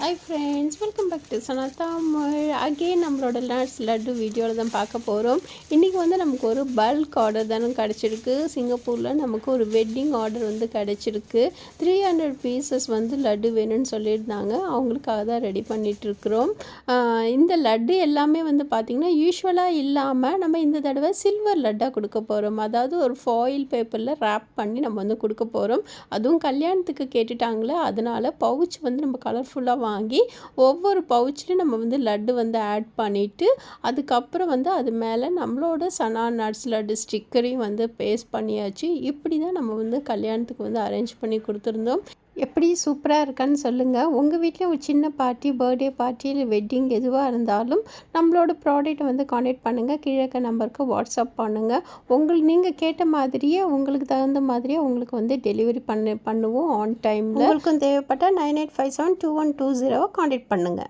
Hi friends, welcome back to Sana Tamil. Again நம்மளோட nuts laddu வீடியோவில் தான் பார்க்க போகிறோம். இன்றைக்கி வந்து நமக்கு ஒரு பல்க் ஆர்டர் தானே கிடச்சிருக்கு. சிங்கப்பூரில் நமக்கு ஒரு வெட்டிங் ஆர்டர் வந்து கிடச்சிருக்கு. 300 பீசஸ் வந்து லட்டு வேணும்னு சொல்லியிருந்தாங்க. அவங்களுக்காக தான் ரெடி பண்ணிகிட்ருக்குறோம். இந்த லட்டு எல்லாமே வந்து பார்த்திங்கன்னா யூஸ்வலாக இல்லாமல் நம்ம இந்த தடவை சில்வர் லட்டாக கொடுக்க போகிறோம். அதாவது ஒரு ஃபாயில் பேப்பரில் ரேப் பண்ணி நம்ம வந்து கொடுக்க போகிறோம். அதுவும் கல்யாணத்துக்கு கேட்டுட்டாங்களே, அதனால் பவுச் வந்து நம்ம கலர்ஃபுல்லாக வாங்கி ஒவ்வொரு பவுச்லேயும் நம்ம வந்து லட்டு வந்து ஆட் பண்ணிவிட்டு அதுக்கப்புறம் வந்து அது மேலே நம்மளோட சனா நட்ஸ் லட்டு ஸ்டிக்கரையும் வந்து பேஸ்ட் பண்ணியாச்சு. இப்படி தான் நம்ம வந்து கல்யாணத்துக்கு வந்து அரேஞ்ச் பண்ணி கொடுத்துருந்தோம். எப்படி சூப்பராக இருக்கான்னு சொல்லுங்கள். உங்கள் வீட்டில் ஒரு சின்ன பார்ட்டி, பர்த்டே பார்ட்டி, இல்லை வெட்டிங் எதுவாக இருந்தாலும் நம்மளோட ப்ராடக்ட்டை வந்து காண்டாக்ட் பண்ணுங்கள். கீழே இருக்க நம்பருக்கு வாட்ஸ்அப் பண்ணுங்கள். நீங்கள் கேட்ட மாதிரியே உங்களுக்கு தகுந்த மாதிரியே உங்களுக்கு வந்து டெலிவரி பண்ணுவோம் ஆன் டைமில். உங்களுக்கும் தேவைப்பட்டால் 98572120 காண்டாக்ட் பண்ணுங்கள்.